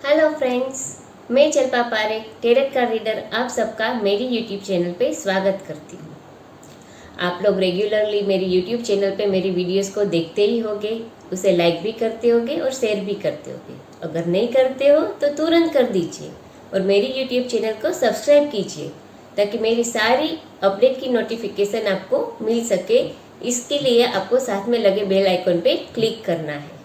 Hello friends, मैं चंपा Parekh टेरेट card reader आप सबका मेरी यूट्यूब चैनल पे स्वागत करती हूँ। आप लोग रेगुलरली मेरी यूट्यूब चैनल पे मेरी वीडियोस को देखते ही होंगे, उसे लाइक भी करते होंगे और शेयर भी करते होंगे। अगर नहीं करते हो तो तुरंत कर दीजिए और मेरी यूट्यूब चैनल को सब्सक्राइब कीजिए ताकि मेरी सारी अपडेट की नोटिफिकेशन आपको मिल सके। इसके लिए आपको साथ में लगे बेल आइकन पे क्लिक करना है।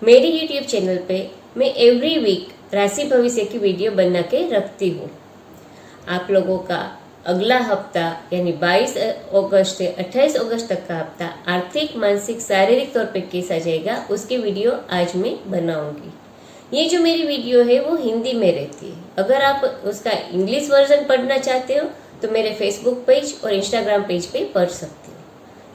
मेरी यूट्यूब चैनल पे मैं एवरी वीक राशि भविष्य की वीडियो बना के रखती हूँ। आप लोगों का अगला हफ्ता यानी 22 अगस्त से 28 अगस्त तक का हफ्ता आर्थिक, मानसिक, शारीरिक तौर पे कैसा जाएगा उसकी वीडियो आज मैं बनाऊंगी। ये जो मेरी वीडियो है वो हिंदी में रहती है। अगर आप उसका इंग्लिश वर्जन पढ़ना चाहते हो तो मेरे फेसबुक पेज और इंस्टाग्राम पेज पे पढ़ सकते हो।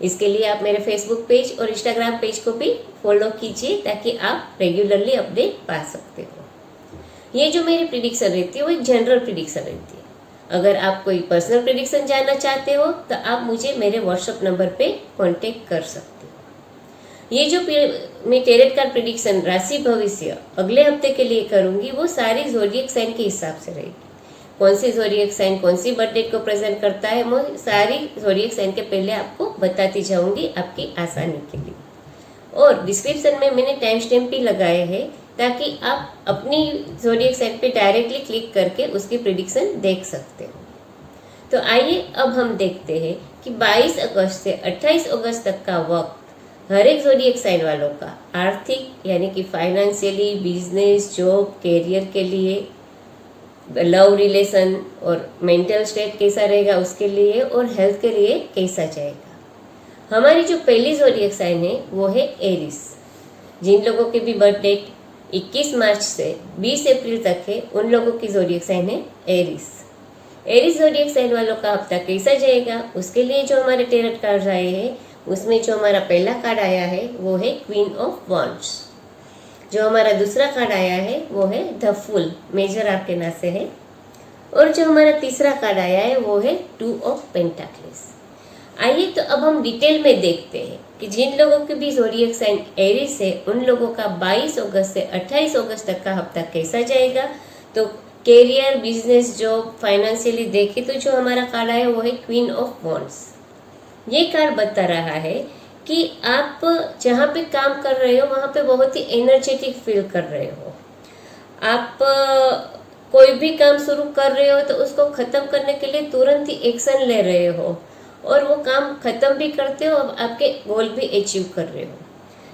इसके लिए आप मेरे फेसबुक पेज और इंस्टाग्राम पेज को भी फॉलो कीजिए ताकि आप रेगुलरली अपडेट पा सकते हो। ये जो मेरी प्रिडिक्शन रहती है वो एक जनरल प्रिडिक्शन रहती है। अगर आप कोई पर्सनल प्रिडिक्शन जानना चाहते हो तो आप मुझे मेरे व्हाट्सएप नंबर पे कांटेक्ट कर सकते हो। ये जो मैं टेरेट कार्ड प्रिडिक्शन राशि भविष्य अगले हफ्ते के लिए करूंगी वो सारी ज़ोडिएक साइन के हिसाब से रहेगी। कौन सी ज़ोडिएक साइन कौन सी बर्थ डेट को प्रेजेंट करता है मैं सारी ज़ोडिएक साइन के पहले आपको बताती जाऊंगी आपकी आसानी के लिए। और डिस्क्रिप्शन में मैंने टाइम स्टैम्प भी लगाए हैं ताकि आप अपनी ज़ोडिएक साइन पे डायरेक्टली क्लिक करके उसकी प्रिडिक्शन देख सकते हो। तो आइए अब हम देखते हैं कि 22 अगस्त से 28 अगस्त तक का वक्त हर एक ज़ोडिएक साइन वालों का आर्थिक यानी कि फाइनेंशियली, बिजनेस, जॉब, कैरियर के लिए, लव रिलेशन और मेंटल स्टेट कैसा रहेगा उसके लिए, और हेल्थ के लिए कैसा जाएगा। हमारी जो पहली ज़ोडिएक साइन है वो है एरिस। जिन लोगों की भी बर्थ डेट 21 मार्च से 20 अप्रैल तक है उन लोगों की ज़ोडिएक साइन है एरिस। एरिस ज़ोडिएक साइन वालों का हफ्ता कैसा जाएगा उसके लिए जो हमारे टेरेट कार्ड आए हैं उसमें जो हमारा पहला कार्ड आया है वो है क्वीन ऑफ वॉन्ड्स। जो हमारा दूसरा कार्ड आया है वो है द फुल, मेजर आर्केना से है। और जो हमारा तीसरा कार्ड आया है वो है 2 ऑफ पेंटाक्लेस। आइए तो अब हम डिटेल में देखते हैं कि जिन लोगों की भी ज़ोडिएक साइन एरिस है उन लोगों का 22 अगस्त से 28 अगस्त तक का हफ्ता कैसा जाएगा। तो कैरियर, बिजनेस, जॉब, फाइनेंशियली देखे तो जो हमारा कार्ड आया वो है क्वीन ऑफ वॉन्ड्स। ये कार्ड बता रहा है कि आप जहाँ पे काम कर रहे हो वहाँ पे बहुत ही एनर्जेटिक फील कर रहे हो। आप कोई भी काम शुरू कर रहे हो तो उसको ख़त्म करने के लिए तुरंत ही एक्शन ले रहे हो और वो काम ख़त्म भी करते हो और आपके गोल भी अचीव कर रहे हो।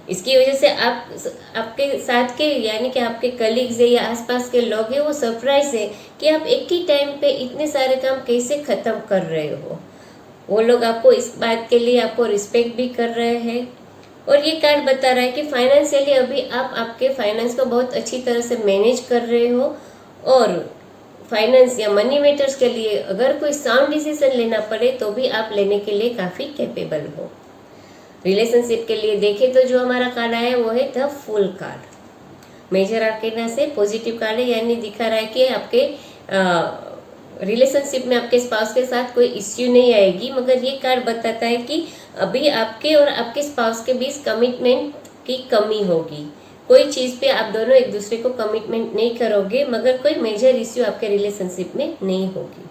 इसकी वजह से आपके साथ के यानी कि आपके कलीग्स है या आसपास के लोग हैं वो सरप्राइज है कि आप एक ही टाइम पे इतने सारे काम कैसे ख़त्म कर रहे हो। वो लोग आपको इस बात के लिए आपको रिस्पेक्ट भी कर रहे हैं। और ये कार्ड बता रहा है कि फाइनेंशियली अभी आप आपके फाइनेंस को बहुत अच्छी तरह से मैनेज कर रहे हो और फाइनेंस या मनी मैटर्स के लिए अगर कोई साउंड डिसीजन लेना पड़े तो भी आप लेने के लिए काफ़ी कैपेबल हो। रिलेशनशिप के लिए देखें तो जो हमारा कार्ड आया है वो है द फुल कार्ड। मेजर आर्केना से पॉजिटिव कार्ड है, यानी दिखा रहा है कि आपके रिलेशनशिप में आपके स्पाउस के साथ कोई इश्यू नहीं आएगी, मगर ये कार्ड बताता है कि अभी आपके और आपके स्पाउस के बीच कमिटमेंट की कमी होगी। कोई चीज़ पे आप दोनों एक दूसरे को कमिटमेंट नहीं करोगे मगर कोई मेजर इश्यू आपके रिलेशनशिप में नहीं होगी।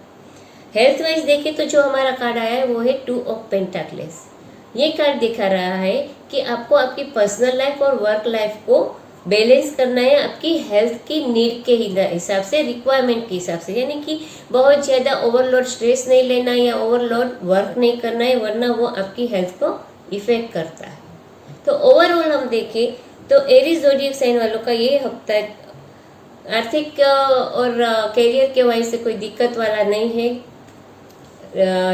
हेल्थ वाइज देखें तो जो हमारा कार्ड आया है वो है 2 ऑफ पेंटाक्लेस। ये कार्ड दिखा रहा है कि आपको आपकी पर्सनल लाइफ और वर्क लाइफ को बैलेंस करना है आपकी हेल्थ की नीड के हिसाब से, रिक्वायरमेंट के हिसाब से, यानी कि बहुत ज़्यादा ओवरलोड स्ट्रेस नहीं लेना या ओवरलोड वर्क नहीं करना है वरना वो आपकी हेल्थ को इफेक्ट करता है। तो ओवरऑल हम देखें तो एरीज ज़ोडिएक साइन वालों का ये हफ्ता आर्थिक और कैरियर के वजह से कोई दिक्कत वाला नहीं है।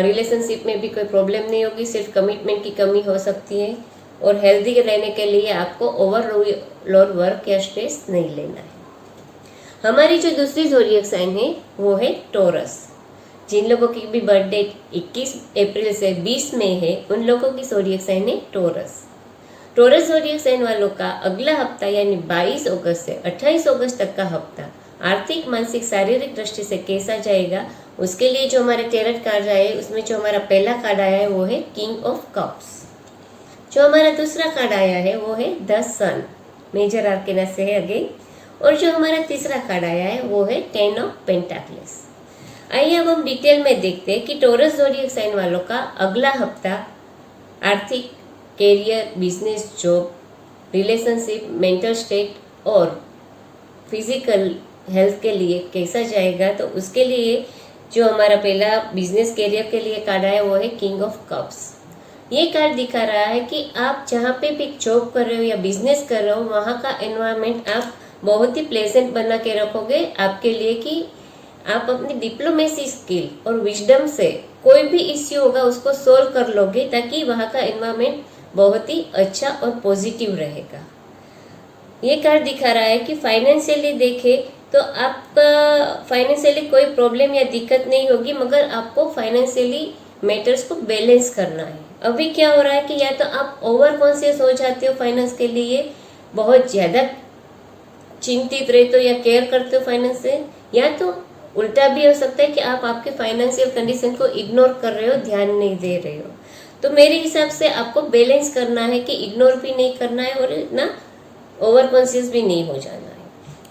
रिलेशनशिप में भी कोई प्रॉब्लम नहीं होगी, सिर्फ कमिटमेंट की कमी हो सकती है। और हेल्दी रहने के लिए आपको ओवरलोड वर्क या स्ट्रेस नहीं लेना है। हमारी जो दूसरी ज़ोडिएक साइन है वो है टॉरस। जिन लोगों की भी बर्थ डेट 21 अप्रैल से 20 मई है उन लोगों की ज़ोडिएक साइन है टॉरस। टॉरस ज़ोडिएक साइन वालों का अगला हफ्ता यानी 22 अगस्त से 28 अगस्त तक का हफ्ता आर्थिक, मानसिक, शारीरिक दृष्टि से कैसा जाएगा उसके लिए जो हमारे टेरेट कार्ड आए उसमें जो हमारा पहला कार्ड आया है वो है किंग ऑफ कप्स। जो हमारा दूसरा कार्ड आया है वो है द सन, मेजर आर्केना से है अगेन। और जो हमारा तीसरा कार्ड आया है वो है 10 ऑफ पेंटाकल्स। आइए अब हम डिटेल में देखते हैं कि टॉरस ज़ोडिएक साइन वालों का अगला हफ्ता आर्थिक, career, business, job, relationship, mental state और फिजिकल हेल्थ के लिए कैसा जाएगा। तो उसके लिए जो हमारा पहला बिजनेस कैरियर के लिए कार्ड आया वो है किंग ऑफ कप्स। ये कार्ड दिखा रहा है कि आप जहाँ पे भी जॉब कर रहे हो या बिजनेस कर रहे हो वहाँ का एनवायरनमेंट आप बहुत ही प्लेजेंट बना के रखोगे आपके लिए, कि आप अपनी डिप्लोमेसी स्किल और विजडम से कोई भी इश्यू होगा उसको सोल्व कर लोगे, ताकि वहाँ का एनवायरनमेंट बहुत ही अच्छा और पॉजिटिव रहेगा। ये कार्ड दिखा रहा है कि फाइनेंशियली देखे तो आपका फाइनेंशियली कोई प्रॉब्लम या दिक्कत नहीं होगी, मगर आपको फाइनेंशियली मैटर्स को बैलेंस करना है। अभी क्या हो रहा है कि या तो आप ओवर कॉन्शियस हो जाते हो फाइनेंस के लिए, बहुत ज़्यादा चिंतित रहते हो या केयर करते हो फाइनेंस से, या तो उल्टा भी हो सकता है कि आप आपके फाइनेंशियल कंडीशन को इग्नोर कर रहे हो, ध्यान नहीं दे रहे हो। तो मेरे हिसाब से आपको बैलेंस करना है कि इग्नोर भी नहीं करना है और ना ओवर कॉन्शियस भी नहीं हो जाना है।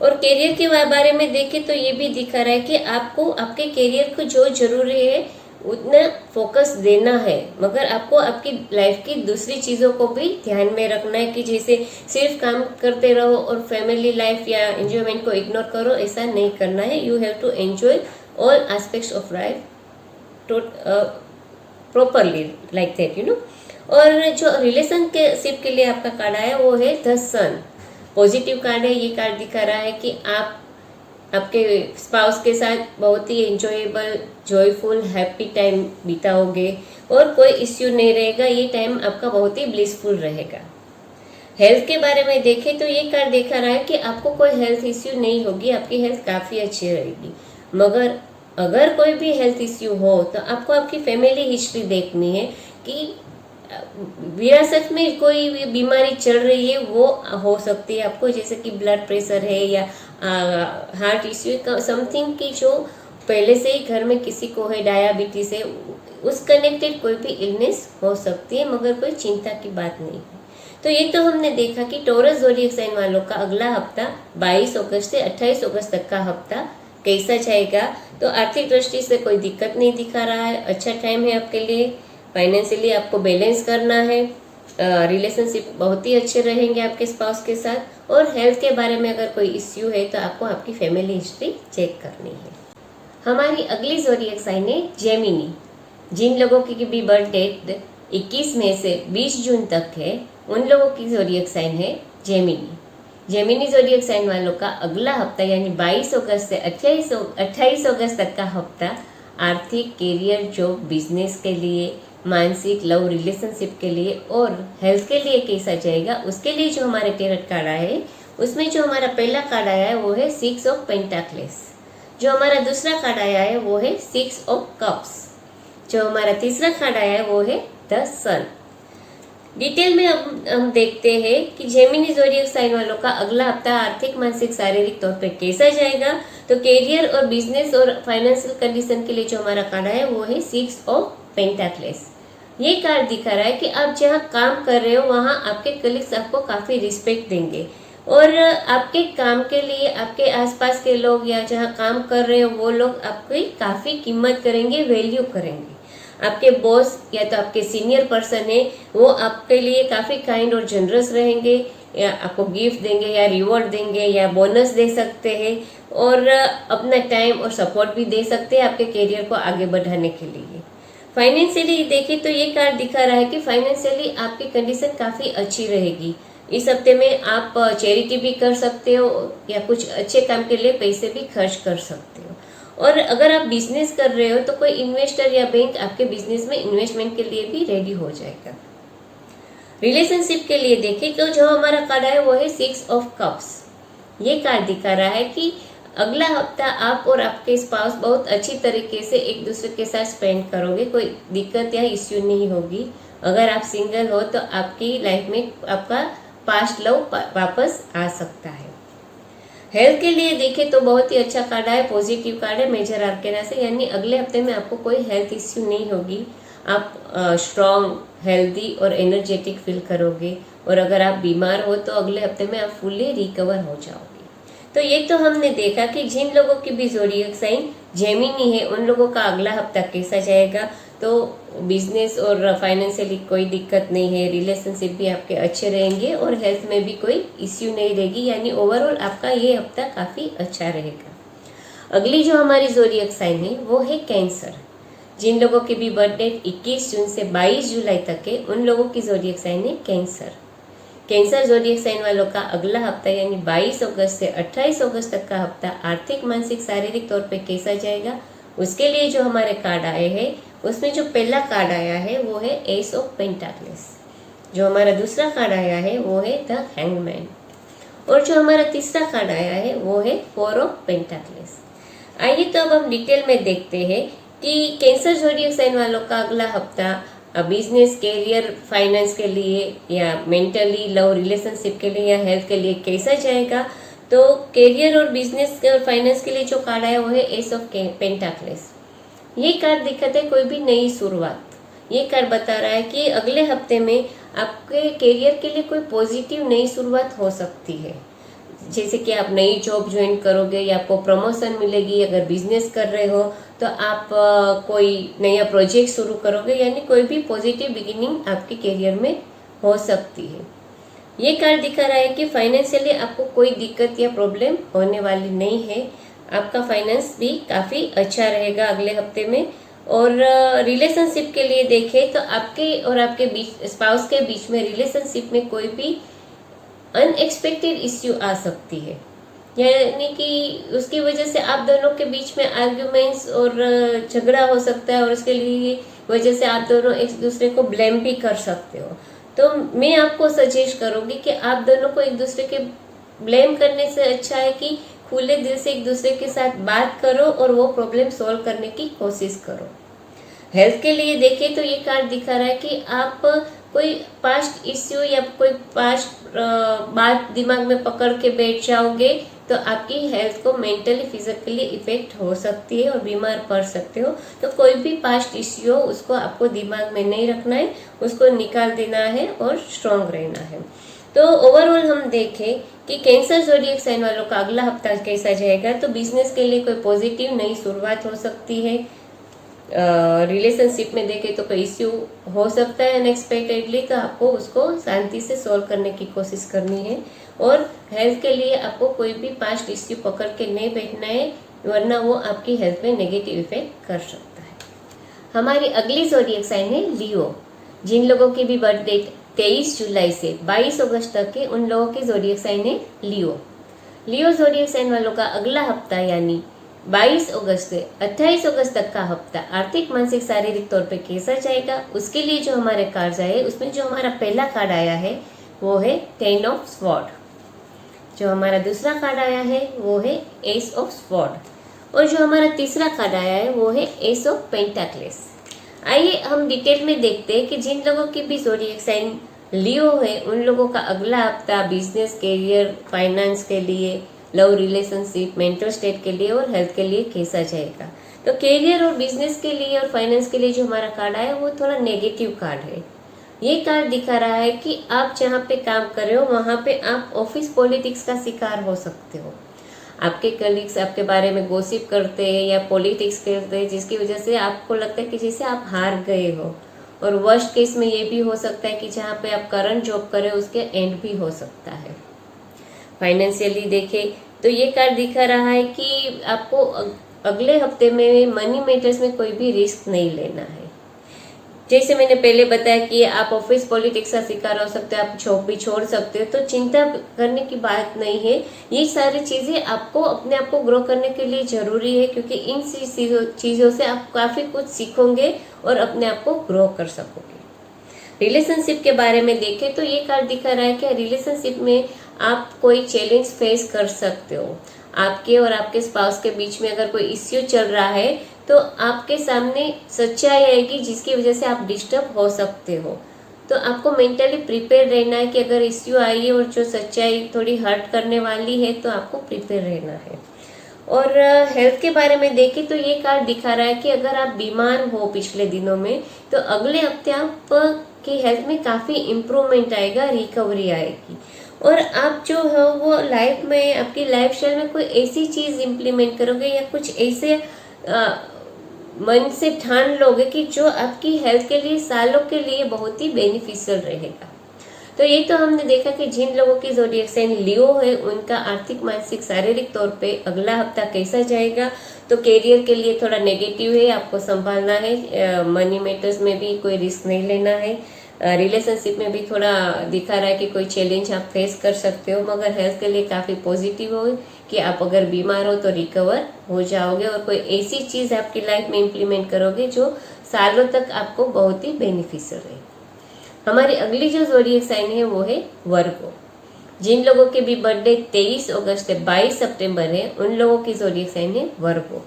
और कैरियर के बारे में देखें तो ये भी दिखा रहा है कि आपको आपके कैरियर को जो जरूरी है उतना फोकस देना है, मगर आपको आपकी लाइफ की दूसरी चीज़ों को भी ध्यान में रखना है, कि जैसे सिर्फ काम करते रहो और फैमिली लाइफ या एंजॉयमेंट को इग्नोर करो, ऐसा नहीं करना है। You have to enjoy all aspects of life properly, like that, you know. और जो रिलेशनशिप के लिए आपका कार्ड आया वो है द सन। पॉजिटिव कार्ड है। ये कार्ड दिखा रहा है कि आप आपके स्पाउस के साथ बहुत ही एंजॉयबल, जॉयफुल, हैप्पी टाइम बिताओगे और कोई इश्यू नहीं रहेगा। ये टाइम आपका बहुत ही ब्लिसफुल रहेगा। हेल्थ के बारे में देखें तो ये कार्ड देखा रहा है कि आपको कोई हेल्थ इश्यू नहीं होगी, आपकी हेल्थ काफ़ी अच्छी रहेगी। मगर अगर कोई भी हेल्थ इश्यू हो तो आपको आपकी फैमिली हिस्ट्री देखनी है कि विरासत में कोई बीमारी चल रही है, वो हो सकती है आपको, जैसे कि ब्लड प्रेशर है या हार्ट इश्यू समथिंग की जो पहले से ही घर में किसी को है, डायबिटीज है, उस कनेक्टेड कोई भी इलनेस हो सकती है, मगर कोई चिंता की बात नहीं है। तो ये तो हमने देखा कि टॉरस ज़ोडिएक साइन वालों का अगला हफ्ता 22 अगस्त से 28 अगस्त तक का हफ्ता कैसा जाएगा। तो आर्थिक दृष्टि से कोई दिक्कत नहीं दिखा रहा है, अच्छा टाइम है आपके लिए। फाइनेंशियली आपको बैलेंस करना है, रिलेशनशिप बहुत ही अच्छे रहेंगे आपके स्पाउस के साथ। और हेल्थ के बारे में अगर कोई इश्यू है तो आपको आपकी फैमिली हिस्ट्री चेक करनी है। हमारी अगली ज़ोडिएक साइन है जेमिनी। जिन लोगों की भी बर्थ डेट 21 मई से 20 जून तक है, उन लोगों की ज़ोडिएक साइन है जेमिनी। जेमिनी ज़ोडिएक साइन वालों का अगला हफ्ता यानी 22 अगस्त से 28 अगस्त तक का हफ्ता आर्थिक, कैरियर, जॉब, बिजनेस के लिए, मानसिक, लव, रिलेशनशिप के लिए और हेल्थ के लिए कैसा जाएगा। उसके लिए जो हमारे टैरोट कार्ड आए हैं उसमें जो हमारा पहला कार्ड आया है वो है 6 ऑफ पेंटाकल्स। जो हमारा दूसरा कार्ड आया है वो है 6 ऑफ कप्स। जो हमारा तीसरा कार्ड आया है वो है द सन। डिटेल में अब हम देखते हैं कि जेमिनी ज़ोडिएक साइन वालों का अगला हफ्ता आर्थिक, मानसिक, शारीरिक तौर पे कैसा जाएगा। तो कैरियर और बिजनेस और फाइनेंशियल कंडीशन के लिए जो हमारा कार्ड है वो है 6 ऑफ पेंटाकल्स। ये कार्ड दिखा रहा है कि आप जहाँ काम कर रहे हो वहाँ आपके कलीग्स आपको काफ़ी रिस्पेक्ट देंगे और आपके काम के लिए आपके आसपास के लोग या जहाँ काम कर रहे हो वो लोग आपकी काफ़ी कीमत करेंगे, वैल्यू करेंगे। आपके बॉस या तो आपके सीनियर पर्सन है वो आपके लिए काफ़ी काइंड और जनरस रहेंगे, या आपको गिफ्ट देंगे या रिवॉर्ड देंगे या बोनस दे सकते हैं और अपना टाइम और सपोर्ट भी दे सकते हैं आपके करियर को आगे बढ़ाने के लिए। फाइनेंशियली देखें तो ये कार्ड दिखा रहा है कि फाइनेंशियली आपकी कंडीशन काफ़ी अच्छी रहेगी। इस हफ्ते में आप चैरिटी भी कर सकते हो या कुछ अच्छे काम के लिए पैसे भी खर्च कर सकते हो। और अगर आप बिजनेस कर रहे हो तो कोई इन्वेस्टर या बैंक आपके बिजनेस में इन्वेस्टमेंट के लिए भी रेडी हो जाएगा। रिलेशनशिप के लिए देखें तो जो हमारा कार्ड है वो है 6 ऑफ कप्स। ये कार्ड दिखा रहा है कि अगला हफ्ता आप और आपके स्पाउस बहुत अच्छी तरीके से एक दूसरे के साथ स्पेंड करोगे, कोई दिक्कत या इश्यू नहीं होगी। अगर आप सिंगल हो तो आपकी लाइफ में आपका पास्ट लव वापस आ सकता है। हेल्थ के लिए देखें तो बहुत ही अच्छा कार्ड है, पॉजिटिव कार्ड है मेजर आर्केना से, यानी अगले हफ्ते में आपको कोई हेल्थ इश्यू नहीं होगी। आप स्ट्रॉन्ग, हेल्दी और एनर्जेटिक फील करोगे और अगर आप बीमार हो तो अगले हफ्ते में आप फुल्ली रिकवर हो जाओगे। तो ये तो हमने देखा कि जिन लोगों की भी ज़ोडिएक साइन जेमिनी है उन लोगों का अगला हफ्ता कैसा जाएगा। तो बिजनेस और फाइनेंशियली कोई दिक्कत नहीं है, रिलेशनशिप भी आपके अच्छे रहेंगे और हेल्थ में भी कोई इश्यू नहीं रहेगी, यानी ओवरऑल आपका ये हफ्ता काफ़ी अच्छा रहेगा। अगली जो हमारी ज़ोडिएक साइन है वो है कैंसर। जिन लोगों की भी बर्थ डेट 21 जून से 22 जुलाई तक है उन लोगों की ज़ोडिएक साइन है कैंसर। कैंसर ज़ोडिएक साइन वालों का अगला हफ्ता यानी 22 अगस्त से 28 अगस्त तक का हफ्ता आर्थिक, मानसिक, शारीरिक तौर पे कैसा जाएगा, उसके लिए जो हमारे कार्ड आए हैं उसमें जो पहला कार्ड आया है वो है एस ऑफ पेंटाकल्स। जो हमारा दूसरा कार्ड आया है वो है द हैंगमैन और जो हमारा तीसरा कार्ड आया है वो है 4 ऑफ पेंटाकल्स। आइए तो अब हम डिटेल में देखते हैं कि कैंसर ज़ोडिएक साइन वालों का अगला हफ्ता बिजनेस, कैरियर, फाइनेंस के लिए या मेंटली, लव, रिलेशनशिप के लिए या हेल्थ के लिए कैसा जाएगा। तो कैरियर और बिजनेस और फाइनेंस के लिए जो कार्ड आया वो है एस ऑफ पेंटाकल्स। ये कार्ड दिखाते है कोई भी नई शुरुआत। ये कार्ड बता रहा है कि अगले हफ्ते में आपके कैरियर के लिए कोई पॉजिटिव नई शुरुआत हो सकती है, जैसे कि आप नई जॉब ज्वाइन करोगे या आपको प्रमोशन मिलेगी। अगर बिजनेस कर रहे हो तो आप कोई नया प्रोजेक्ट शुरू करोगे, यानी कोई भी पॉजिटिव बिगिनिंग आपके करियर में हो सकती है। ये कार्ड दिखा रहा है कि फाइनेंशियली आपको कोई दिक्कत या प्रॉब्लम होने वाली नहीं है। आपका फाइनेंस भी काफ़ी अच्छा रहेगा अगले हफ्ते में। और रिलेशनशिप के लिए देखें तो आपके और आपके बीच, स्पाउस के बीच में रिलेशनशिप में कोई भी अनएक्सपेक्टेड इश्यू आ सकती है, यानी कि उसकी वजह से आप दोनों के बीच में आर्ग्यूमेंट्स और झगड़ा हो सकता है और उसके लिए वजह से आप दोनों एक दूसरे को ब्लेम भी कर सकते हो। तो मैं आपको सजेस्ट करूंगी कि आप दोनों को एक दूसरे के ब्लेम करने से अच्छा है कि खुले दिल से एक दूसरे के साथ बात करो और वो प्रॉब्लम सॉल्व करने की कोशिश करो। हेल्थ के लिए देखें तो ये कार्ड दिखा रहा है कि आप कोई पास्ट इश्यू या कोई पास्ट बात दिमाग में पकड़ के बैठ जाओगे तो आपकी हेल्थ को मेंटली, फिजिकली इफेक्ट हो सकती है और बीमार पड़ सकते हो। तो कोई भी पास्ट इश्यू हो उसको आपको दिमाग में नहीं रखना है, उसको निकाल देना है और स्ट्रांग रहना है। तो ओवरऑल हम देखें कि कैंसर ज़ोडिएक साइन वालों का अगला हफ्ता कैसा जाएगा। तो बिजनेस के लिए कोई पॉजिटिव नई शुरुआत हो सकती है। रिलेशनशिप में देखें तो कोई इश्यू हो सकता है अनएक्सपेक्टेडली, तो आपको उसको शांति से सॉल्व करने की कोशिश करनी है। और हेल्थ के लिए आपको कोई भी पास्ट इश्यू पकड़ के नहीं बैठना है, वरना वो आपकी हेल्थ में नेगेटिव इफेक्ट कर सकता है। हमारी अगली ज़ोडिएक साइन है लियो। जिन लोगों की भी बर्थ डेट 23 जुलाई से 22 अगस्त तक है उन लोगों की ज़ोडिएक साइन है लियो। लियो ज़ोडिएक साइन वालों का अगला हफ्ता यानी 22 अगस्त से 28 अगस्त तक का हफ्ता आर्थिक, मानसिक, शारीरिक तौर पे कैसा जाएगा, उसके लिए जो हमारे कार्ड आए उसमें जो हमारा पहला कार्ड आया है वो है 10 ऑफ स्वॉर्ड। जो हमारा दूसरा कार्ड आया है वो है एस ऑफ स्वॉर्ड और जो हमारा तीसरा कार्ड आया है वो है एस ऑफ पेंटाकल्स। आइए हम डिटेल में देखते हैं कि जिन लोगों की भी ज़ोडिएक साइन लियो है उन लोगों का अगला हफ्ता बिजनेस, कैरियर, फाइनेंस के लिए, लव, रिलेशनशिप, मेंटल स्टेट के लिए और हेल्थ के लिए कैसा जाएगा। तो कैरियर और बिजनेस के लिए और फाइनेंस के लिए जो हमारा कार्ड आया वो थोड़ा नेगेटिव कार्ड है। ये कार्ड दिखा रहा है कि आप जहाँ पे काम कर रहे हो वहाँ पे आप ऑफिस पॉलिटिक्स का शिकार हो सकते हो। आपके कलीग्स आपके बारे में गॉसिप करते हैं या पॉलिटिक्स करते हैं, जिसकी वजह से आपको लगता है कि जैसे आप हार गए हो। और वर्स्ट केस में ये भी हो सकता है कि जहाँ पे आप करंट जॉब कर रहे हो उसके एंड भी हो सकता है। फाइनेंशियली देखें तो ये कार्ड दिखा रहा है कि आपको अगले हफ्ते में मनी मैटर्स में कोई भी रिस्क नहीं लेना है। जैसे मैंने पहले बताया कि आप ऑफिस पॉलिटिक्स का शिकार हो सकते हो, आप जॉब भी छोड़ सकते हो, तो चिंता करने की बात नहीं है। ये सारी चीज़ें आपको अपने आप को ग्रो करने के लिए ज़रूरी है, क्योंकि इन चीज़ों से आप काफ़ी कुछ सीखोगे और अपने आप को ग्रो कर सकोगे। रिलेशनशिप के बारे में देखें तो ये कार्ड दिखा रहा है कि रिलेशनशिप में आप कोई चैलेंज फेस कर सकते हो। आपके और आपके स्पाउस के बीच में अगर कोई इश्यू चल रहा है तो आपके सामने सच्चाई आएगी जिसकी वजह से आप डिस्टर्ब हो सकते हो। तो आपको मेंटली प्रिपेयर रहना है कि अगर इश्यू आई और जो सच्चाई थोड़ी हर्ट करने वाली है तो आपको प्रिपेयर रहना है। और हेल्थ के बारे में देखें तो ये कार्ड दिखा रहा है कि अगर आप बीमार हो पिछले दिनों में तो अगले हफ्ते आप की हेल्थ में काफ़ी इम्प्रूवमेंट आएगा, रिकवरी आएगी। और आप जो हो वो लाइफ में, आपकी लाइफ स्टाइल में कोई ऐसी चीज इम्प्लीमेंट करोगे या कुछ ऐसे मन से ठान लोगे कि जो आपकी हेल्थ के लिए सालों के लिए बहुत ही बेनिफिशियल रहेगा। तो ये तो हमने देखा कि जिन लोगों की ज़ोडिएक साइन लियो है उनका आर्थिक, मानसिक, शारीरिक तौर पे अगला हफ्ता कैसा जाएगा। तो कैरियर के लिए थोड़ा नेगेटिव है, आपको संभालना है, मनी मैटर्स में भी कोई रिस्क नहीं लेना है, रिलेशनशिप में भी थोड़ा दिखा रहा है कि कोई चैलेंज आप फेस कर सकते हो, मगर हेल्थ के लिए काफ़ी पॉजिटिव हो कि आप अगर बीमार हो तो रिकवर हो जाओगे और कोई ऐसी चीज़ आपकी लाइफ में इम्प्लीमेंट करोगे जो सालों तक आपको बहुत ही बेनिफिशियल है। हमारी अगली जो ज़ोडिएक साइन है वो है वर्गो। जिन लोगों के भी बर्थडे 23 अगस्त से 22 सितंबर है उन लोगों की ज़ोडिएक साइन है वर्गो।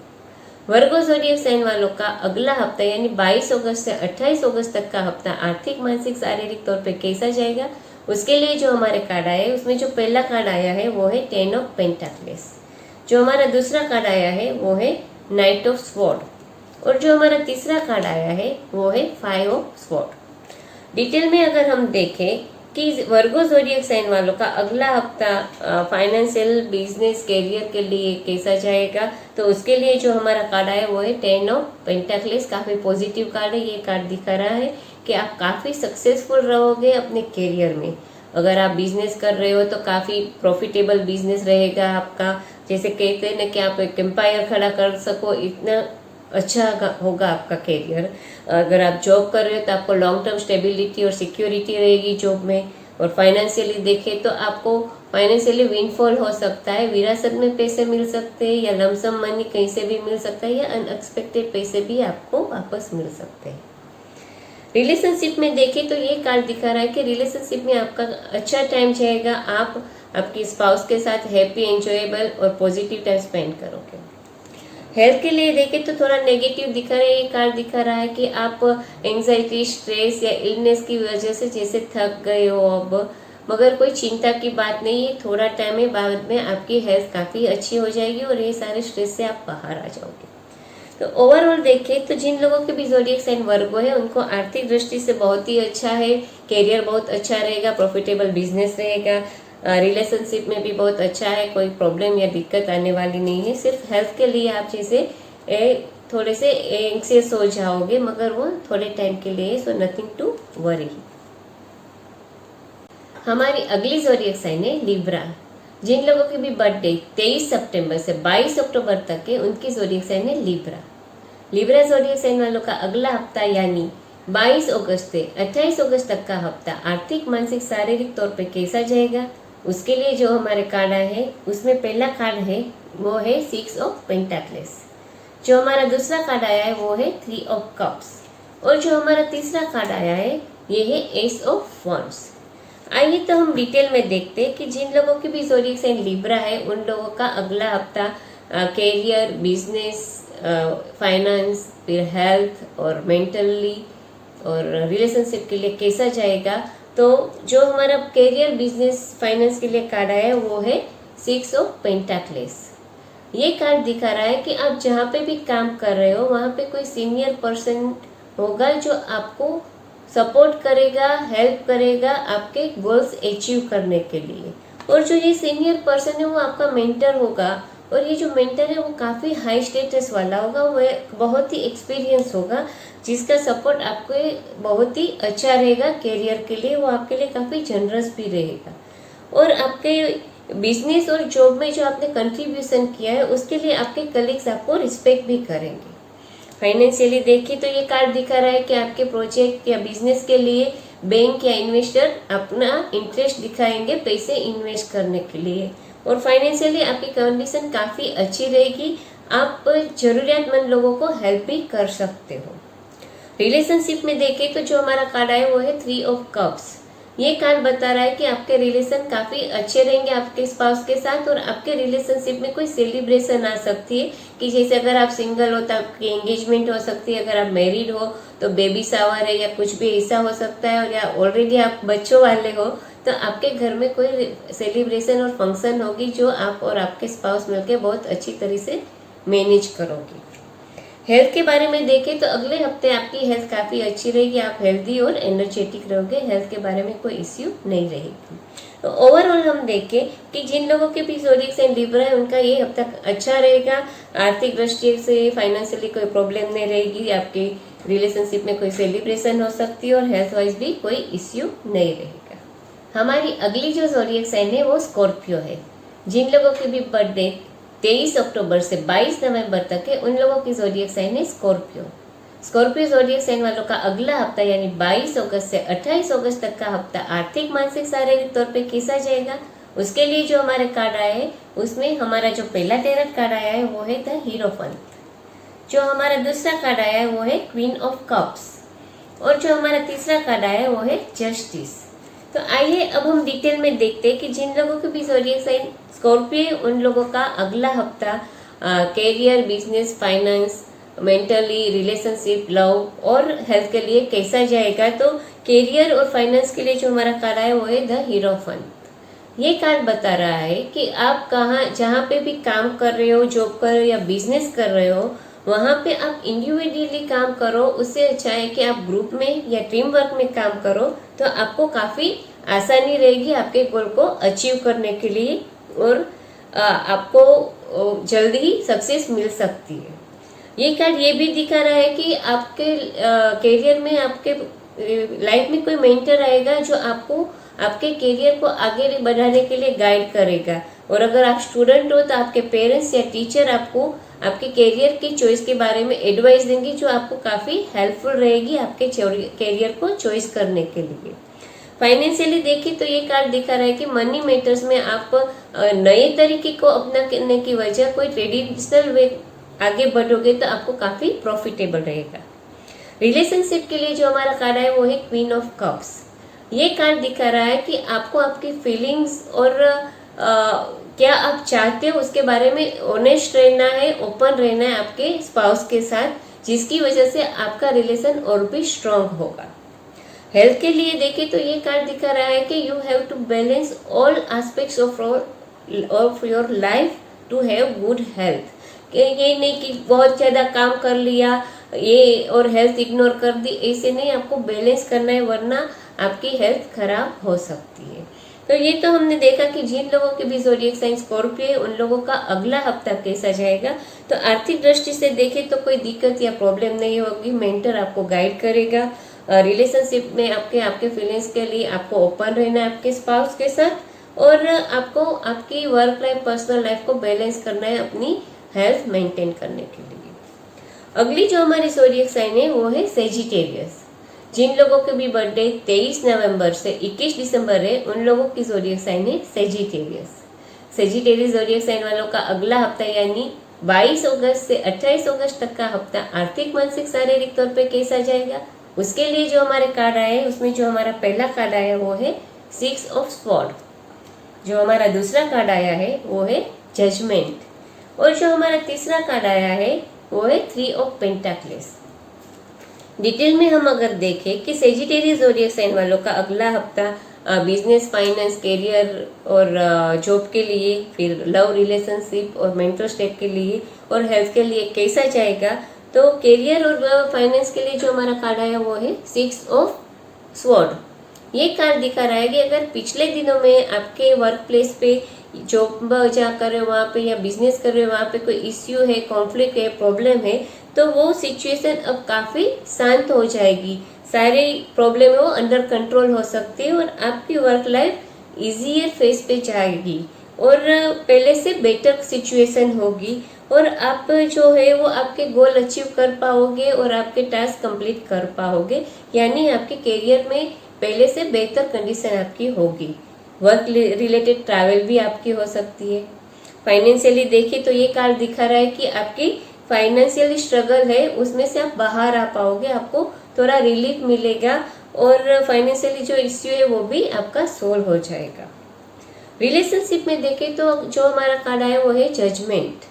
वर्गो ज़ोडिएक साइन वालों का अगला हफ्ता यानी 22 अगस्त से 28 अगस्त तक का हफ्ता आर्थिक, मानसिक, शारीरिक तौर पे कैसा जाएगा, उसके लिए जो हमारे कार्ड आया है उसमें जो पहला कार्ड आया है वो है 10 ऑफ पेंटाक्लेस। जो हमारा दूसरा कार्ड आया है वो है नाइट ऑफ स्वॉर्ड और जो हमारा तीसरा कार्ड आया है वो है 5 ऑफ स्वॉर्ड। डिटेल में अगर हम देखें कि वर्गो ज़ोडिएक साइन वालों का अगला हफ्ता फाइनेंशियल, बिजनेस, कैरियर के लिए कैसा जाएगा, तो उसके लिए जो हमारा कार्ड है वो है 10 ऑफ पेंटाक्लेस। काफ़ी पॉजिटिव कार्ड है। ये कार्ड दिखा रहा है कि आप काफ़ी सक्सेसफुल रहोगे अपने कैरियर में। अगर आप बिजनेस कर रहे हो तो काफ़ी प्रॉफिटेबल बिजनेस रहेगा आपका। जैसे कहते हैं ना कि आप एक एम्पायर खड़ा कर सको, इतना अच्छा होगा आपका कैरियर। अगर आप जॉब कर रहे हो तो आपको लॉन्ग टर्म स्टेबिलिटी और सिक्योरिटी रहेगी जॉब में। और फाइनेंशियली देखें तो आपको फाइनेंशियली विनफॉल हो सकता है, विरासत में पैसे मिल सकते हैं या लमसम मनी कहीं से भी मिल सकता है या अनएक्सपेक्टेड पैसे भी आपको वापस मिल सकते हैं। रिलेशनशिप में देखें तो ये कार्ड दिखा रहा है कि रिलेशनशिप में आपका अच्छा टाइम जाएगा। आप आपकी स्पाउस के साथ हैप्पी, एंजॉयबल और पॉजिटिव टाइम स्पेंड करोगे। हेल्थ के लिए देखें तो थोड़ा नेगेटिव दिखा रहा है। ये कार्ड दिखा रहा है कि आप एंजाइटी, स्ट्रेस या इलनेस की वजह से जैसे थक गए हो अब, मगर कोई चिंता की बात नहीं है, थोड़ा टाइम है, बाद में आपकी हेल्थ काफ़ी अच्छी हो जाएगी और ये सारे स्ट्रेस से आप बाहर आ जाओगे। तो ओवरऑल देखें तो जिन लोगों के भी ज़ोडिएक साइन वर्गो है उनको आर्थिक दृष्टि से बहुत ही अच्छा है, कैरियर बहुत अच्छा रहेगा, प्रॉफिटेबल बिजनेस रहेगा, रिलेशनशिप में भी बहुत अच्छा है, कोई प्रॉब्लम या दिक्कत आने वाली नहीं है। सिर्फ हेल्थ के लिए आप जैसे थोड़े से एंग्जियस हो जाओगे, मगर वो थोड़े टाइम के लिए, सो नथिंग टू वरी। हमारी अगली ज़ोडिएक साइन है लिब्रा। जिन लोगों की भी बर्थडे 23 सितंबर से 22 अक्टूबर तक है उनकी ज़ोडिएक साइन है लिब्रा। लिब्रा ज़ोडिएक साइन वालों का अगला हफ्ता यानी 22 अगस्त से 28 अगस्त तक का हफ्ता आर्थिक, मानसिक, शारीरिक तौर पे कैसा जाएगा, उसके लिए जो हमारे कार्ड है उसमें पहला कार्ड है वो है 6 ऑफ पेंटाक्लेस। जो हमारा दूसरा कार्ड आया है वो है 3 ऑफ कप्स और जो हमारा तीसरा कार्ड आया है ये है एस ऑफ वॉन्ड्स। आइए तो हम डिटेल में देखते हैं कि जिन लोगों की भी ज़ोडिएक साइन लिब्रा है उन लोगों का अगला हफ्ता कैरियर, बिजनेस, फाइनेंस, फिर हेल्थ और मेंटली और रिलेशनशिप के लिए कैसा जाएगा। तो जो हमारा कैरियर, बिजनेस, फाइनेंस के लिए कार्ड आया है वो है 6 ऑफ पेंटाक्लेस। ये कार्ड दिखा रहा है कि आप जहाँ पे भी काम कर रहे हो वहाँ पे कोई सीनियर पर्सन होगा जो आपको सपोर्ट करेगा, हेल्प करेगा आपके गोल्स अचीव करने के लिए। और जो ये सीनियर पर्सन है वो आपका मेंटर होगा और ये जो मेंटर है वो काफ़ी हाई स्टेटस वाला होगा, वो बहुत ही एक्सपीरियंस होगा जिसका सपोर्ट आपको बहुत ही अच्छा रहेगा कैरियर के लिए। वो आपके लिए काफ़ी जनरस भी रहेगा और आपके बिजनेस और जॉब में जो आपने कंट्रीब्यूशन किया है उसके लिए आपके कलीग्स आपको रिस्पेक्ट भी करेंगे। फाइनेंशियली देखिए तो ये कार्ड दिखा रहा है कि आपके प्रोजेक्ट या बिजनेस के लिए बैंक या इन्वेस्टर अपना इंटरेस्ट दिखाएंगे पैसे इन्वेस्ट करने के लिए और फाइनेंशियली आपकी कंडीशन काफ़ी अच्छी रहेगी। आप जरूरियातमंद लोगों को हेल्प भी कर सकते हो। रिलेशनशिप में देखें तो जो हमारा कार्ड है वो है 3 ऑफ कप्स। ये कार्ड बता रहा है कि आपके रिलेशन काफ़ी अच्छे रहेंगे आपके स्पाउस के साथ और आपके रिलेशनशिप में कोई सेलिब्रेशन आ सकती है कि जैसे अगर आप सिंगल हो तो आपकी एंगेजमेंट हो सकती है, अगर आप मैरिड हो तो बेबी शावर है या कुछ भी ऐसा हो सकता है, और या ऑलरेडी आप बच्चों वाले हो तो आपके घर में कोई सेलिब्रेशन और फंक्शन होगी जो आप और आपके स्पाउस मिलकर बहुत अच्छी तरह से मैनेज करोगे। हेल्थ के बारे में देखें तो अगले हफ्ते आपकी हेल्थ काफ़ी अच्छी रहेगी, आप हेल्दी और एनर्जेटिक रहोगे, हेल्थ के बारे में कोई इश्यू नहीं रहेगी। तो ओवरऑल हम देखें कि जिन लोगों के भी ज़ोडिएक साइन लिब्रा है उनका ये हफ्ता अच्छा रहेगा। आर्थिक दृष्टि से फाइनेंशियली कोई प्रॉब्लम नहीं रहेगी, आपके रिलेशनशिप में कोई सेलिब्रेशन हो सकती है और हेल्थ वाइज भी कोई इश्यू नहीं रहेगा। हमारी अगली जो ज़ोडिएक साइन है वो स्कॉर्पियो है। जिन लोगों की भी बर्थडे 23 अक्टूबर से 22 नवंबर तक है उन लोगों की ज़ोडिएक साइन है स्कॉर्पियो। स्कॉर्पियो ज़ोडिएक साइन वालों का अगला हफ्ता यानी 22 अगस्त से 28 अगस्त तक का हफ्ता आर्थिक, मानसिक, शारीरिक तौर पे कैसा जाएगा, उसके लिए जो हमारे कार्ड आए हैं उसमें हमारा जो पहला टैरोट कार्ड आया है वो है द हीरोफेंट। जो हमारा दूसरा कार्ड आया है वो है क्वीन ऑफ कप्स और जो हमारा तीसरा कार्ड आया है वो है जस्टिस। तो आइए अब हम डिटेल में देखते हैं कि जिन लोगों के भी ज़ोडिएक साइन स्कॉर्पियो उन लोगों का अगला हफ्ता career, business, finance, mentally, relationship, love और हेल्थ के लिए कैसा जाएगा। तो कैरियर और फाइनेंस के लिए जो हमारा कार्ड है वो है द हीरोफेंट। ये कार्ड बता रहा है कि आप कहाँ जहाँ पे भी काम कर रहे हो, जॉब कर रहे हो या बिजनेस कर रहे हो, वहाँ पे आप इंडिविजुअली काम करो, उससे अच्छा है कि आप ग्रुप में या टीम वर्क में काम करो, तो आपको काफ़ी आसानी रहेगी आपके गोल को अचीव करने के लिए और आपको जल्दी ही सक्सेस मिल सकती है। ये कार्ड ये भी दिखा रहा है कि आपके करियर में, आपके लाइफ में कोई मेंटर आएगा जो आपको आपके करियर को आगे बढ़ाने के लिए गाइड करेगा। और अगर आप स्टूडेंट हो तो आपके पेरेंट्स या टीचर आपको आपके करियर की चॉइस के बारे में एडवाइस देंगे जो आपको काफ़ी हेल्पफुल रहेगी आपके करियर को चॉइस करने के लिए। फाइनेंशियली देखिए तो ये कार्ड दिखा रहा है कि मनी मैटर्स में आप नए तरीके को अपनाने की वजह कोई ट्रेडिशनल वे आगे बढ़ोगे तो आपको काफ़ी प्रॉफिटेबल रहेगा। रिलेशनशिप के लिए जो हमारा कार्ड है वो है क्वीन ऑफ कप्स। ये कार्ड दिखा रहा है कि आपको आपकी फीलिंग्स और क्या आप चाहते हो उसके बारे में ऑनेस्ट रहना है, ओपन रहना है आपके स्पाउस के साथ, जिसकी वजह से आपका रिलेशन और भी स्ट्रांग होगा। हेल्थ के लिए देखें तो ये कार्ड दिखा रहा है कि you have to balance all aspects of your life to have good health. कि ये नहीं कि बहुत ज़्यादा काम कर लिया ये और हेल्थ इग्नोर कर दी, ऐसे नहीं, आपको बैलेंस करना है वरना आपकी हेल्थ खराब हो सकती है। तो ये तो हमने देखा कि जिन लोगों के भी ज़ोडिएक साइन स्कॉर्पियो है उन लोगों का अगला हफ्ता कैसा जाएगा। तो आर्थिक दृष्टि से देखें तो कोई दिक्कत या प्रॉब्लम नहीं होगी, मेंटर आपको गाइड करेगा। रिलेशनशिप में आपके फीलिंग्स के लिए आपको ओपन रहना है आपके स्पाउस के साथ और आपको आपकी वर्क लाइफ, पर्सनल लाइफ को बैलेंस करना है अपनी हेल्थ मेंटेन करने के लिए। अगली जो हमारी ज़ोडिएक साइन है वो है सेजिटेरियस। जिन लोगों के भी बर्थडे 23 नवंबर से 21 दिसंबर है उन लोगों की ज़ोडिएक साइन है सेजिटेरियस। सेजिटेरियस ज़ोडिएक साइन वालों का अगला हफ्ता यानी 22 अगस्त से 28 अगस्त तक का हफ्ता आर्थिक, मानसिक, शारीरिक तौर पे कैसा जाएगा, उसके लिए जो हमारे कार्ड आए हैं उसमें जो हमारा पहला कार्ड आया वो है 6 ऑफ स्वॉर्ड। जो हमारा दूसरा कार्ड आया है वो है जजमेंट और जो हमारा तीसरा कार्ड आया है वो है 3 ऑफ पेंटाक्लेस। डिटेल में हम अगर देखें कि सेजिटेरियस ज़ोडिएक साइन वालों का अगला हफ्ता बिजनेस, फाइनेंस, करियर और जॉब के लिए, फिर लव, रिलेशनशिप और मेंटल स्टेट के लिए और हेल्थ के लिए कैसा जाएगा, तो करियर और फाइनेंस के लिए जो हमारा कार्ड आया वो है 6 ऑफ स्वॉर्ड। ये कार्ड दिखा रहा है कि अगर पिछले दिनों में आपके वर्क प्लेस पे, जॉब जहाँ कर रहे हो वहाँ पे या बिजनेस कर रहे हो वहाँ पे कोई इश्यू है, कॉन्फ्लिक्ट है, प्रॉब्लम है, तो वो सिचुएशन अब काफ़ी शांत हो जाएगी। सारी प्रॉब्लम है वो अंडर कंट्रोल हो सकती है और आपकी वर्क लाइफ ईजियर फेस पे जाएगी और पहले से बेटर सिचुएशन होगी और आप जो है वो आपके गोल अचीव कर पाओगे और आपके टास्क कंप्लीट कर पाओगे, यानी आपके करियर में पहले से बेहतर कंडीशन आपकी होगी। वर्क रिलेटेड ट्रैवल भी आपकी हो सकती है। फाइनेंशियली देखिए तो ये कार्ड दिखा रहा है कि आपकी फाइनेंशियली स्ट्रगल है उसमें से आप बाहर आ पाओगे, आपको थोड़ा रिलीफ मिलेगा और फाइनेंशियली जो इश्यू है वो भी आपका सोल्व हो जाएगा। रिलेशनशिप में देखें तो जो हमारा कार्ड आया वो है जजमेंट।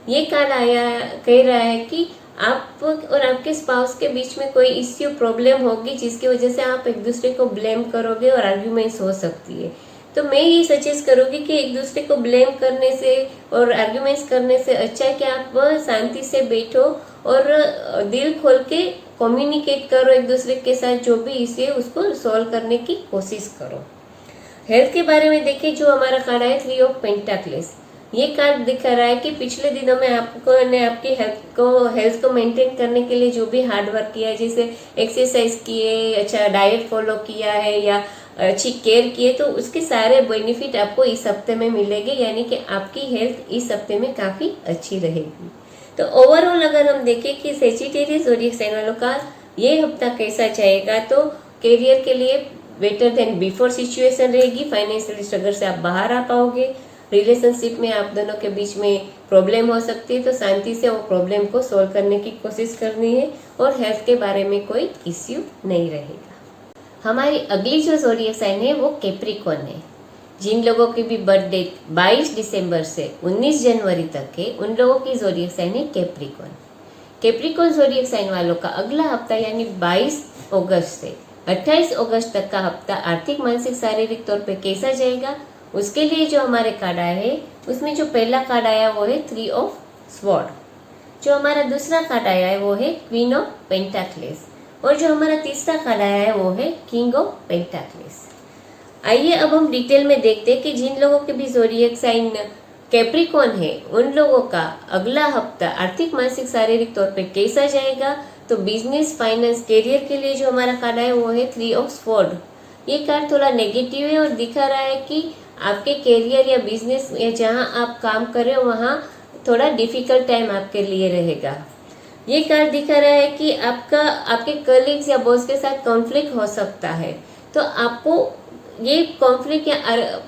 ये कार्ड आया कह रहा है कि आप और आपके स्पाउस के बीच में कोई इश्यू, प्रॉब्लम होगी जिसकी वजह से आप एक दूसरे को ब्लेम करोगे और आर्ग्यूमेंट्स हो सकती है। तो मैं ये सजेस्ट करूँगी कि एक दूसरे को ब्लेम करने से और आर्ग्यूमेंट्स करने से अच्छा है कि आप शांति से बैठो और दिल खोल के कम्युनिकेट करो एक दूसरे के साथ, जो भी इश्यू है उसको सॉल्व करने की कोशिश करो। हेल्थ के बारे में देखिए, जो हमारा कार्ड है 3 ऑफ पेंटाक्लेस, ये कार्ड दिखा रहा है कि पिछले दिनों में आपको ने आपकी हेल्थ को मेंटेन करने के लिए जो भी हार्ड वर्क किया है, जैसे एक्सरसाइज किए, अच्छा डाइट फॉलो किया है या अच्छी केयर किए, तो उसके सारे बेनिफिट आपको इस हफ्ते में मिलेंगे, यानी कि आपकी हेल्थ इस हफ्ते में काफ़ी अच्छी रहेगी। तो ओवरऑल अगर हम देखें कि सेजिटेरियस ज़ोडिएक साइन वालों का ये हफ्ता कैसा जाएगा, तो करियर के लिए बेटर देन बिफोर सिचुएशन रहेगी। फाइनेंशियल स्ट्रगल से आप बाहर आ पाओगे। रिलेशनशिप में आप दोनों के बीच में प्रॉब्लम हो सकती है, तो शांति से वो प्रॉब्लम को सॉल्व करने की कोशिश करनी है, और हेल्थ के बारे में कोई इश्यू नहीं रहेगा। हमारी अगली जो ज़ोडिएक साइन है वो कैप्रिकॉर्न है। जिन लोगों की भी बर्थ डेट 22 दिसंबर से 19 जनवरी तक है, उन लोगों की ज़ोडिएक साइन है कैप्रिकॉर्न। कैप्रिकॉर्न ज़ोडिएक साइन वालों का अगला हफ्ता यानी 22 अगस्त से 28 अगस्त तक का हफ्ता आर्थिक, मानसिक, शारीरिक तौर पे कैसा जाएगा, उसके लिए जो हमारे कार्ड आए हैं उसमें जो पहला कार्ड आया वो है 3 ऑफ स्वॉर्ड, जो हमारा दूसरा कार्ड आया है वो है क्वीन ऑफ पेंटाक्लेस, और जो हमारा तीसरा कार्ड आया है वो है किंग ऑफ पेंटाक्लेस। आइए अब हम डिटेल में देखते हैं कि जिन लोगों के भी ज़ोडिएक साइन कैप्रिकॉर्न है, उन लोगों का अगला हफ्ता आर्थिक, मानसिक, शारीरिक तौर पे कैसा जाएगा। तो बिजनेस, फाइनेंस, करियर के लिए जो हमारा कार्ड है वो है 3 ऑफ स्वॉर्ड। ये कार्ड थोड़ा नेगेटिव है और दिखा रहा है कि आपके करियर या बिजनेस या जहां आप काम कर रहे हो वहां थोड़ा डिफिकल्ट टाइम आपके लिए रहेगा। ये कार्ड दिखा रहा है कि आपके कलीग्स या बॉस के साथ कॉन्फ्लिक्ट हो सकता है, तो आपको ये कॉन्फ्लिक्ट या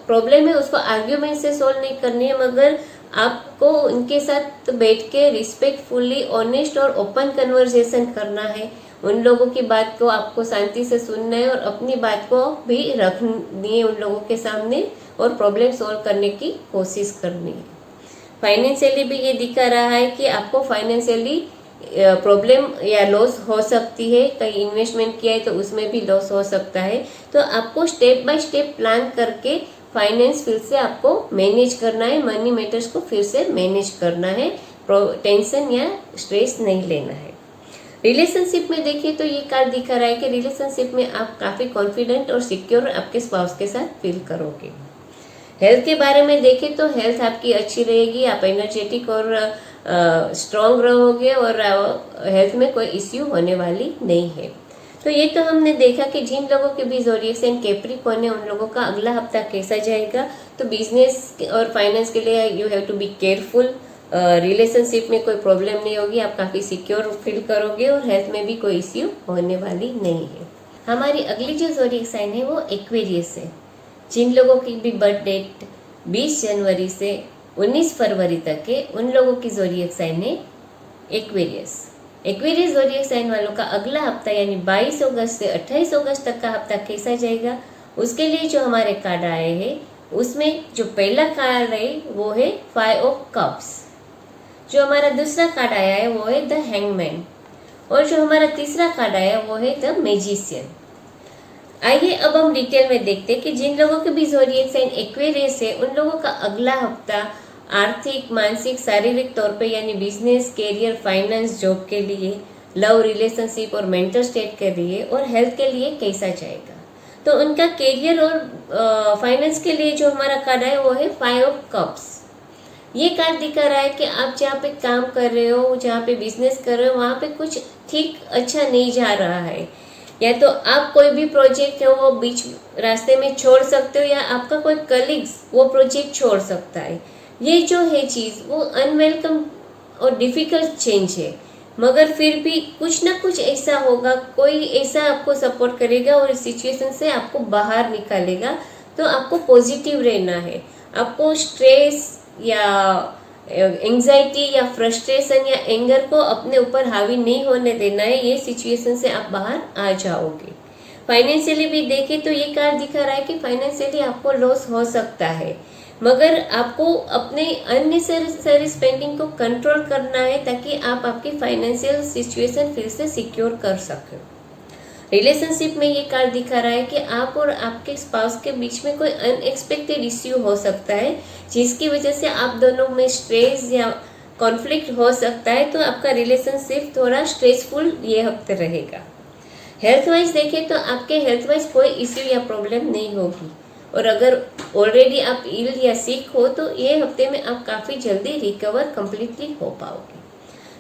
प्रॉब्लम है उसको आर्ग्यूमेंट से सॉल्व नहीं करनी है, मगर आपको उनके साथ बैठ के रिस्पेक्टफुली, ऑनेस्ट और ओपन कन्वर्सेशन करना है। उन लोगों की बात को आपको शांति से सुनना है और अपनी बात को भी रखनी है उन लोगों के सामने, और प्रॉब्लम सॉल्व करने की कोशिश करनी है। फाइनेंशियली भी ये दिखा रहा है कि आपको फाइनेंशियली प्रॉब्लम या लॉस हो सकती है, कहीं इन्वेस्टमेंट किया है तो उसमें भी लॉस हो सकता है। तो आपको स्टेप बाय स्टेप प्लान करके फाइनेंस फिर से आपको मैनेज करना है, मनी मैटर्स को फिर से मैनेज करना है, टेंशन या स्ट्रेस नहीं लेना है। रिलेशनशिप में देखिए तो ये कार्ड दिखा रहा है कि रिलेशनशिप में आप काफ़ी कॉन्फिडेंट और सिक्योर आपके स्पाउस के साथ फील करोगे। हेल्थ के बारे में देखें तो हेल्थ आपकी अच्छी रहेगी, आप एनर्जेटिक और स्ट्रॉन्ग रहोगे, और हेल्थ में कोई इश्यू होने वाली नहीं है। तो ये तो हमने देखा कि जिन लोगों के भी ज़ोडिएक साइन कैप्रिकॉर्न है उन लोगों का अगला हफ्ता कैसा जाएगा। तो बिजनेस और फाइनेंस के लिए you have to be careful, relationship में कोई प्रॉब्लम नहीं होगी, आप काफ़ी सिक्योर फील करोगे, और हेल्थ में भी कोई इश्यू होने वाली नहीं है। हमारी अगली जो ज़ोडिएक साइन है वो एक्वेरियस है। जिन लोगों की भी बर्थ डेट 20 जनवरी से 19 फरवरी तक है, उन लोगों की ज़ोडिएक साइन है एक्वेरियस। एक्वेरियस ज़ोडिएक साइन वालों का अगला हफ्ता यानी 22 अगस्त से 28 अगस्त तक का हफ्ता कैसा जाएगा, उसके लिए जो हमारे कार्ड आए हैं उसमें जो पहला कार्ड है वो है 5 ऑफ कप्स, जो हमारा दूसरा कार्ड आया है वो है द हैंगमैन, और जो हमारा तीसरा कार्ड आया वो है द मैजिशियन। आइए अब हम डिटेल में देखते हैं कि जिन लोगों के भी ज़ोडिएक साइन एक्वेरियस है उन लोगों का अगला हफ्ता आर्थिक, मानसिक, शारीरिक तौर पे यानी बिजनेस, करियर, फाइनेंस, जॉब के लिए, लव, रिलेशनशिप और मेंटल स्टेट के लिए, और हेल्थ के लिए कैसा जाएगा। तो उनका करियर और फाइनेंस के लिए जो हमारा कार्ड है वो है 5 ऑफ कप्स। ये कार्ड दिखा रहा है कि आप जहाँ पे काम कर रहे हो, जहाँ पे बिजनेस कर रहे हो, वहाँ पे कुछ ठीक अच्छा नहीं जा रहा है, या तो आप कोई भी प्रोजेक्ट है वो बीच रास्ते में छोड़ सकते हो, या आपका कोई कलीग्स वो प्रोजेक्ट छोड़ सकता है। ये जो है चीज़ वो अनवेलकम और डिफिकल्ट चेंज है, मगर फिर भी कुछ ना कुछ ऐसा होगा, कोई ऐसा आपको सपोर्ट करेगा और इस सिचुएशन से आपको बाहर निकालेगा। तो आपको पॉजिटिव रहना है, आपको स्ट्रेस या एंजाइटी या फ्रस्ट्रेशन या एंगर को अपने ऊपर हावी नहीं होने देना है। ये सिचुएशन से आप बाहर आ जाओगे। फाइनेंशियली भी देखें तो ये कार्ड दिखा रहा है कि फाइनेंशियली आपको लॉस हो सकता है, मगर आपको अपने अननेसेसरी स्पेंडिंग को कंट्रोल करना है ताकि आप आपकी फाइनेंशियल सिचुएशन फिर से सिक्योर कर सकें। रिलेशनशिप में ये कार्ड दिखा रहा है कि आप और आपके स्पाउस के बीच में कोई अनएक्सपेक्टेड इश्यू हो सकता है, जिसकी वजह से आप दोनों में स्ट्रेस या कॉन्फ्लिक्ट हो सकता है। तो आपका रिलेशनशिप थोड़ा स्ट्रेसफुल ये हफ्ते रहेगा। हेल्थ वाइज देखें तो आपके हेल्थ वाइज कोई इश्यू या प्रॉब्लम नहीं होगी। और अगर ऑलरेडी आप इल या सिक हो तो ये हफ्ते में आप काफ़ी जल्दी रिकवर कम्प्लीटली हो पाओगे।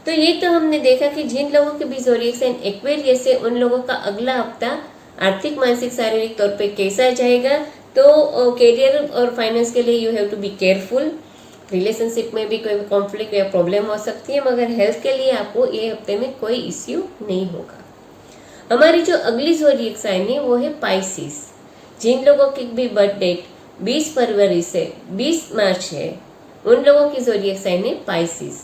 तो ये तो हमने देखा कि जिन लोगों के भी ज़ोडिएक साइन एक्वेरियस है उन लोगों का अगला हफ्ता आर्थिक, मानसिक, शारीरिक तौर पे कैसा जाएगा। तो करियर और फाइनेंस के लिए you have to be careful. Relationship में भी कोई कॉन्फ्लिक्ट या प्रॉब्लम हो सकती है, मगर हेल्थ के लिए आपको ये हफ्ते में कोई इश्यू नहीं होगा। हमारी जो अगली ज़ोडिएक साइन है वो है पाइसिस। जिन लोगों की भी बर्थ डेट 20 फरवरी से 20 मार्च है उन लोगों की ज़ोडिएक साइन है पाइसिस।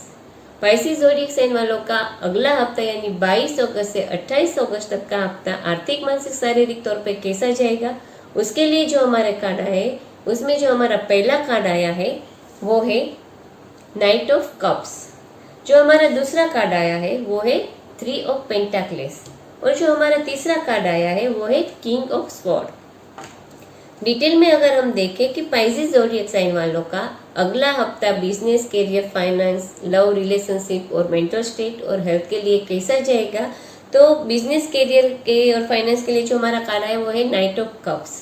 पाइसिस ज़ोडिएक साइन वालों का अगला हफ्ता यानी 22 अगस्त से 28 अगस्त तक का हफ्ता आर्थिक, मानसिक, शारीरिक तौर पे कैसा जाएगा, उसके लिए जो हमारा कार्ड है उसमें जो हमारा पहला कार्ड आया है वो है नाइट ऑफ कप्स। जो हमारा दूसरा कार्ड आया है वो है 3 ऑफ पेंटाक्लेस और जो हमारा तीसरा कार्ड आया है वो है किंग ऑफ स्वॉर्ड। डिटेल में अगर हम देखें कि पाइसिस ज़ोडिएक साइन वालों का अगला हफ्ता business, career, finance, love, relationship और मेंटल स्टेट और हेल्थ के लिए कैसा जाएगा, तो बिजनेस, करियर के और फाइनेंस के लिए जो हमारा कार्ड है वो है नाइट ऑफ कप्स।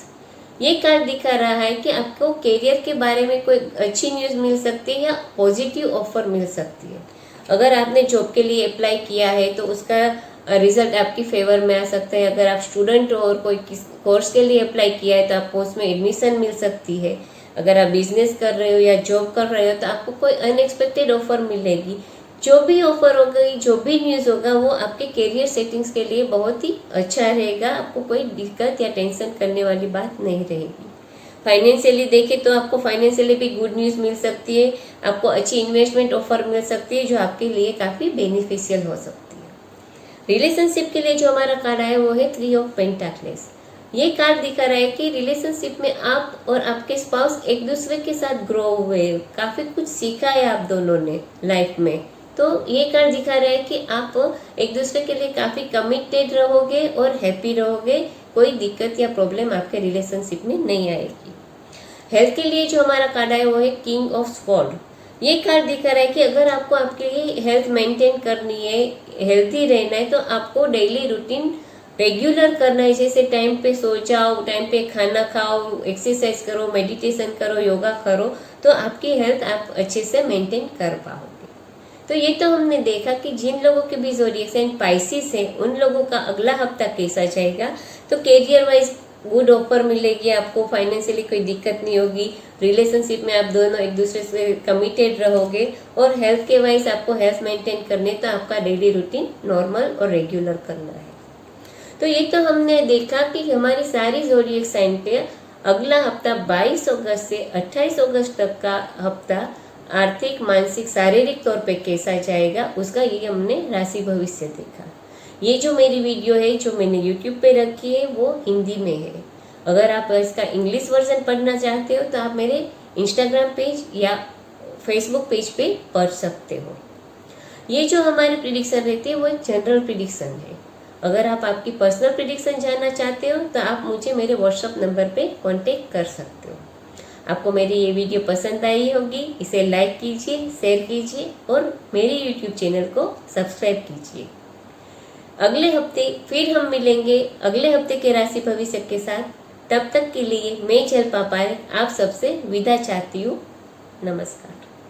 ये कार्ड दिखा रहा है कि आपको करियर के बारे में कोई अच्छी न्यूज़ मिल सकती है या पॉजिटिव ऑफर मिल सकती है। अगर आपने जॉब के लिए अप्लाई किया है तो उसका रिजल्ट आपकी फेवर में आ सकता है। अगर आप स्टूडेंट हो और कोई किस कोर्स के लिए अप्लाई किया है तो आपको उसमें एडमिशन मिल सकती है। अगर आप बिजनेस कर रहे हो या जॉब कर रहे हो तो आपको कोई अनएक्सपेक्टेड ऑफर मिलेगी। जो भी ऑफर होगा, जो भी न्यूज़ होगा वो आपके करियर सेटिंग्स के लिए बहुत ही अच्छा रहेगा। आपको कोई दिक्कत या टेंशन करने वाली बात नहीं रहेगी। फाइनेंशियली देखें तो आपको फाइनेंशियली भी गुड न्यूज़ मिल सकती है। आपको अच्छी इन्वेस्टमेंट ऑफर मिल सकती है जो आपके लिए काफ़ी बेनिफिशियल हो सकती है। रिलेशनशिप के लिए जो हमारा कार्ड है वो है 3 ऑफ पेंटाक्लेस। ये कार्ड दिखा रहा है कि रिलेशनशिप में आप और आपके स्पाउस एक दूसरे के साथ ग्रो हुए, काफ़ी कुछ सीखा है आप दोनों ने लाइफ में। तो ये कार्ड दिखा रहा है कि आप एक दूसरे के लिए काफ़ी कमिटेड रहोगे और हैप्पी रहोगे। कोई दिक्कत या प्रॉब्लम आपके रिलेशनशिप में नहीं आएगी। हेल्थ के लिए जो हमारा कार्ड है वो है किंग ऑफ स्वॉर्ड। ये कार्ड दिखा रहा है कि अगर आपको आपके लिए हेल्थ मेंटेन करनी है, हेल्थी रहना है, तो आपको डेली रूटीन रेगुलर करना है। जैसे टाइम पे सो जाओ, टाइम पे खाना खाओ, एक्सरसाइज करो, मेडिटेशन करो, योगा करो, तो आपकी हेल्थ आप अच्छे से मेंटेन कर पाओगे। तो ये तो हमने देखा कि जिन लोगों के भी ज़ोडिएक साइन पाइसिस है उन लोगों का अगला हफ्ता कैसा जाएगा। तो करियर वाइज गुड ऑफर मिलेगी आपको, फाइनेंशियली कोई दिक्कत नहीं होगी, रिलेशनशिप में आप दोनों एक दूसरे से कमिटेड रहोगे और हेल्थ के वाइज आपको हेल्थ मेंटेन करने तो आपका डेली रूटीन नॉर्मल और रेगुलर करना है। तो ये तो हमने देखा कि हमारी सारी ज़ोडिएक साइन पे अगला हफ्ता 22 अगस्त से 28 अगस्त तक का हफ्ता आर्थिक, मानसिक, शारीरिक तौर पे कैसा जाएगा उसका ये हमने राशि भविष्य देखा। ये जो मेरी वीडियो है जो मैंने YouTube पे रखी है वो हिंदी में है। अगर आप इसका इंग्लिश वर्जन पढ़ना चाहते हो तो आप मेरे इंस्टाग्राम पेज या फेसबुक पेज पे पढ़ सकते हो। ये जो हमारी प्रिडिक्शन रहती है वो एक जनरल प्रिडिक्शन है। अगर आप आपकी पर्सनल प्रिडिक्शन जानना चाहते हो तो आप मुझे मेरे व्हाट्सएप नंबर पे कांटेक्ट कर सकते हो। आपको मेरी ये वीडियो पसंद आई होगी, इसे लाइक कीजिए, शेयर कीजिए और मेरे यूट्यूब चैनल को सब्सक्राइब कीजिए। अगले हफ्ते फिर हम मिलेंगे अगले हफ्ते के राशि भविष्य के साथ। तब तक के लिए मैं जलपा पारेख आप सबसे विदा चाहती हूँ। नमस्कार।